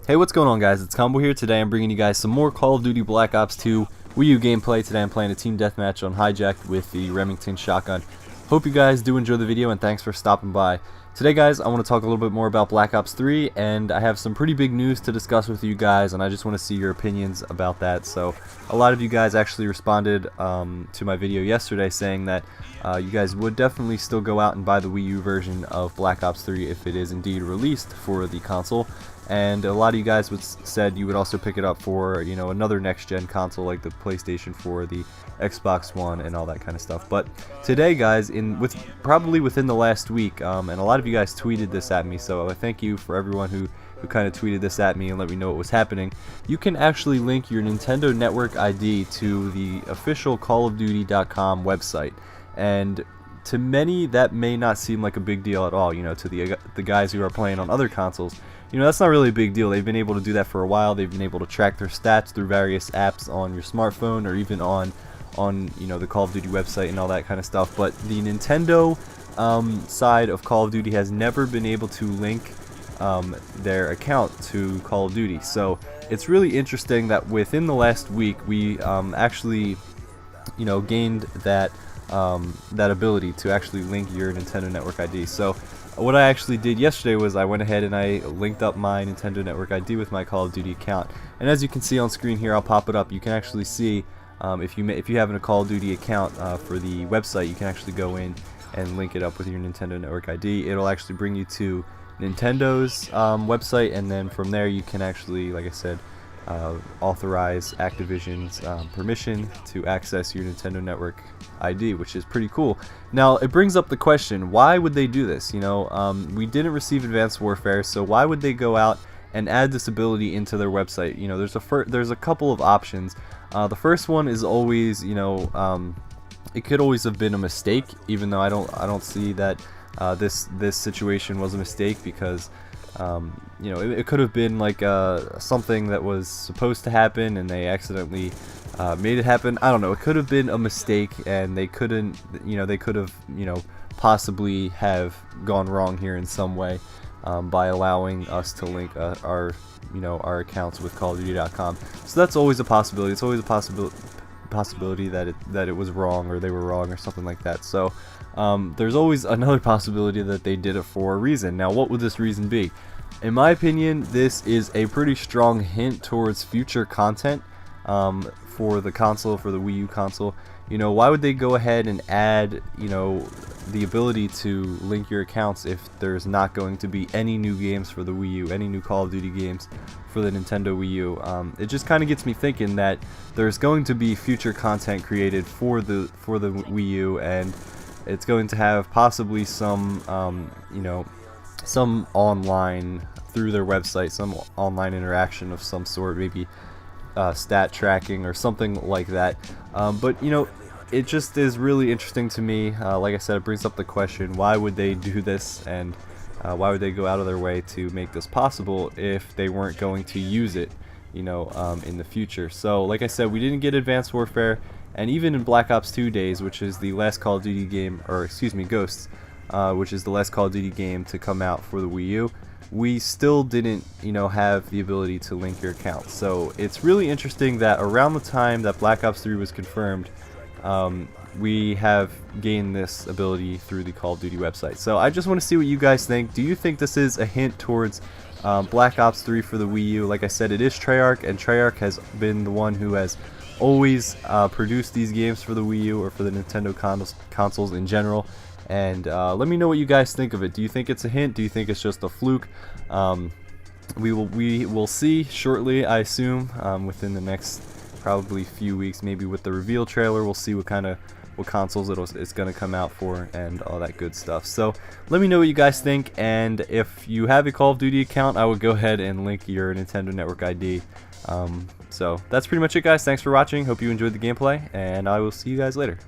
Hey, what's going on, guys? It's Combo here. Today I'm bringing you guys some more Call of Duty Black Ops 2 Wii U gameplay. Today I'm playing a team deathmatch on Hijacked with the Remington shotgun. Hope you guys do enjoy the video, and thanks for stopping by. Today, guys, I want to talk a little bit more about Black Ops 3, and I have some pretty big news to discuss with you guys, and I just want to see your opinions about that. So a lot of you guys actually responded to my video yesterday saying that you guys would definitely still go out and buy the Wii U version of Black Ops 3 if it is indeed released for the console. And a lot of you guys said you would also pick it up for, you know, another next-gen console like the PlayStation 4, the Xbox One, and all that kind of stuff. But today, guys, probably within the last week, and a lot of you guys tweeted this at me, so I thank you for everyone who kind of tweeted this at me and let me know what was happening. You can actually link your Nintendo Network ID to the official CallOfDuty.com website, and to many that may not seem like a big deal at all. You know, to the guys who are playing on other consoles, you know, that's not really a big deal. They've been able to do that for a while. They've been able to track their stats through various apps on your smartphone or even on you know, the Call of Duty website and all that kind of stuff. But the Nintendo side of Call of Duty has never been able to link their account to Call of Duty. So it's really interesting that within the last week we actually, you know, gained that ability to actually link your Nintendo Network ID. So what I actually did yesterday was I went ahead and I linked up my Nintendo Network ID with my Call of Duty account. And as you can see on screen here, I'll pop it up. You can actually see if you have a Call of Duty account for the website, you can actually go in and link it up with your Nintendo Network ID. It'll actually bring you to Nintendo's website, and then from there you can actually, like I said, authorize Activision's permission to access your Nintendo Network ID, which is pretty cool. Now, it brings up the question, why would they do this? You know, we didn't receive Advanced Warfare, so why would they go out and add this ability into their website? You know, there's a couple of options. The first one is always, you know, it could always have been a mistake, even though I don't see that this situation was a mistake, because you know, it could have been like something that was supposed to happen and they accidentally made it happen. I don't know. It could have been a mistake, and they couldn't, you know, they could have, you know, possibly have gone wrong here in some way by allowing us to link our accounts with CallOfDuty.com. So that's always a possibility. It's always a possibility that it was wrong, or they were wrong, or something like that. So there's always another possibility that they did it for a reason. Now, what would this reason be? In my opinion, this is a pretty strong hint towards future content for the console, for the Wii U console. You know, why would they go ahead and add, you know, the ability to link your accounts if there's not going to be any new games for the Wii U, any new Call of Duty games for the Nintendo Wii U? It just kind of gets me thinking that there's going to be future content created for the Wii U, and it's going to have possibly some, you know, some online, through their website, some online interaction of some sort, maybe stat tracking or something like that. But, you know, it just is really interesting to me. Like I said, it brings up the question, why would they do this, and why would they go out of their way to make this possible if they weren't going to use it, you know, in the future? So, like I said, we didn't get Advanced Warfare, and even in Black Ops 2 days, which is the last Call of Duty game, or excuse me, Ghosts, which is the last Call of Duty game to come out for the Wii U, we still didn't, you know, have the ability to link your account. So it's really interesting that around the time that Black Ops 3 was confirmed, we have gained this ability through the Call of Duty website. So I just want to see what you guys think. Do you think this is a hint towards Black Ops 3 for the Wii U? Like I said, it is Treyarch, and Treyarch has been the one who has always produced these games for the Wii U, or for the Nintendo consoles in general. And let me know what you guys think of it. Do you think it's a hint? Do you think it's just a fluke? We will see shortly, I assume, within the next probably few weeks, maybe with the reveal trailer. We'll see what consoles it's going to come out for, and all that good stuff. So let me know what you guys think, and if you have a Call of Duty account, I would go ahead and link your Nintendo Network ID. So that's pretty much it, guys. Thanks for watching. Hope you enjoyed the gameplay, and I will see you guys later.